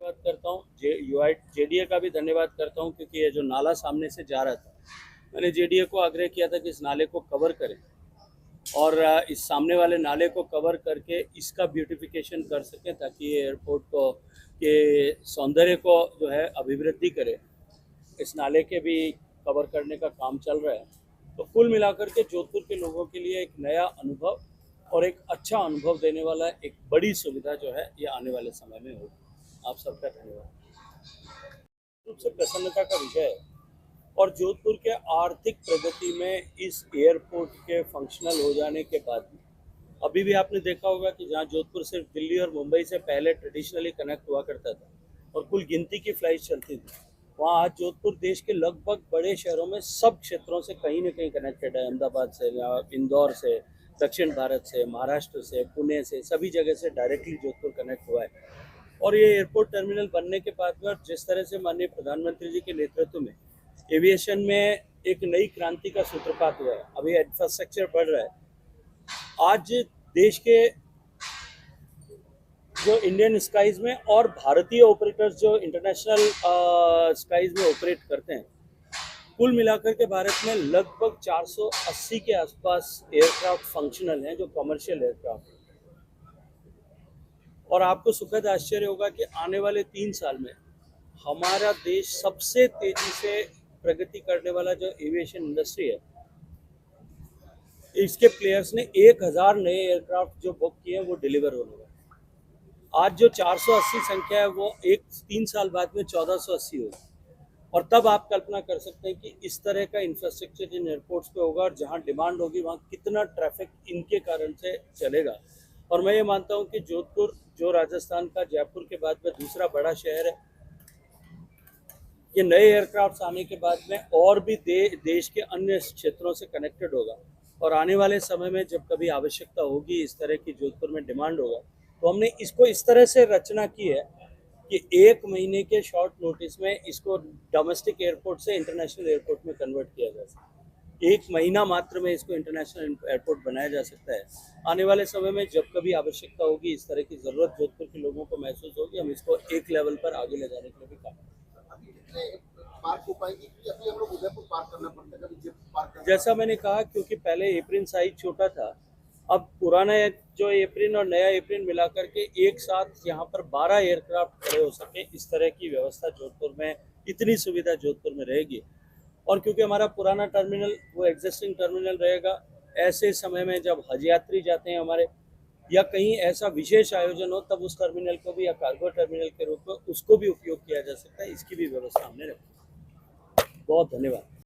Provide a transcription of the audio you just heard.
धन्यवाद करता हूँ, जेडीए का भी धन्यवाद करता हूँ, क्योंकि ये जो नाला सामने से जा रहा था, मैंने जेडीए को आग्रह किया था कि इस नाले को कवर करें और इस सामने वाले नाले को कवर करके इसका ब्यूटिफिकेशन कर सकें, ताकि ये एयरपोर्ट को के सौंदर्य को जो है अभिवृद्धि करे। इस नाले के भी कवर करने का काम चल रहा है। तो कुल मिलाकर के जोधपुर के लोगों के लिए एक नया अनुभव और एक अच्छा अनुभव देने वाला एक बड़ी सुविधा जो है ये आने वाले समय में होगी। आप सबका धन्यवाद। रूप से प्रसन्नता का विषय है और जोधपुर के आर्थिक प्रगति में इस एयरपोर्ट के फंक्शनल हो जाने के बाद अभी भी आपने देखा होगा कि जहाँ जोधपुर सिर्फ दिल्ली और मुंबई से पहले ट्रेडिशनली कनेक्ट हुआ करता था और कुल गिनती की फ्लाइट चलती थी, वहाँ आज जोधपुर देश के लगभग बड़े शहरों में सब क्षेत्रों से कहीं ना कहीं कनेक्टेड है। अहमदाबाद से या इंदौर से, दक्षिण भारत से, महाराष्ट्र से, पुणे से, सभी जगह से डायरेक्टली जोधपुर कनेक्ट हुआ है। और ये एयरपोर्ट टर्मिनल बनने के बाद में जिस तरह से माननीय प्रधानमंत्री जी के नेतृत्व में एविएशन में एक नई क्रांति का सूत्रपात हुआ है, अभी इंफ्रास्ट्रक्चर बढ़ रहा है। आज देश के जो इंडियन स्काईज में और भारतीय ऑपरेटर्स जो इंटरनेशनल स्काईज में ऑपरेट करते हैं, कुल मिलाकर के भारत में लगभग 480 के आसपास एयरक्राफ्ट फंक्शनल हैं जो कमर्शियल एयरक्राफ्ट हैं। और आपको सुखद आश्चर्य होगा कि आने वाले 3 साल में हमारा देश सबसे तेजी से प्रगति करने वाला जो एविएशन इंडस्ट्री है, इसके प्लेयर्स ने 1000 नए एयरक्राफ्ट जो बुक किए हैं वो डिलीवर होने वाले। आज जो 480 संख्या है वो 3 साल बाद में 1480 होगी। और तब आप कल्पना कर सकते हैं कि इस तरह का इंफ्रास्ट्रक्चर जिन एयरपोर्ट्स पे होगा और जहां डिमांड होगी वहां कितना ट्रैफिक इनके कारण से चलेगा। और मैं ये मानता हूं कि जोधपुर जो राजस्थान का जयपुर के बाद में दूसरा बड़ा शहर है, ये नए एयरक्राफ्ट आने के बाद में और भी देश के अन्य क्षेत्रों से कनेक्टेड होगा। और आने वाले समय में जब कभी आवश्यकता होगी इस तरह की, जोधपुर में डिमांड होगा, तो हमने इसको इस तरह से रचना की है कि 1 महीने के शॉर्ट नोटिस में इसको डोमेस्टिक एयरपोर्ट से इंटरनेशनल एयरपोर्ट में कन्वर्ट किया जा सकता है। 1 महीना मात्र में इसको इंटरनेशनल एयरपोर्ट बनाया जा सकता है। आने वाले समय में जब कभी आवश्यकता होगी, इस तरह की ज़रूरत जोधपुर के लोगों को महसूस होगी, हम इसको एक लेवल पर आगे ले जाने के लिए भी काम करेंगे। पार्क हो पाएगी कि अभी हम लोग उदयपुर पार्क करना पड़ता है? जैसा मैंने कहा, क्योंकि पहले एप्रिन साइज छोटा था, अब पुराना जो एप्रिन और नया एप्रिन मिलाकर के एक साथ यहाँ पर 12 एयरक्राफ्ट खड़े हो सके, इस तरह की व्यवस्था जोधपुर में, इतनी सुविधा जोधपुर में रहेगी। और क्योंकि हमारा पुराना टर्मिनल वो एग्जिस्टिंग टर्मिनल रहेगा, ऐसे समय में जब हज यात्री जाते हैं हमारे या कहीं ऐसा विशेष आयोजन हो, तब उस टर्मिनल को भी या कार्गो टर्मिनल के रूप में उसको भी उपयोग किया जा सकता है। इसकी भी व्यवस्था हमने रखी। बहुत धन्यवाद।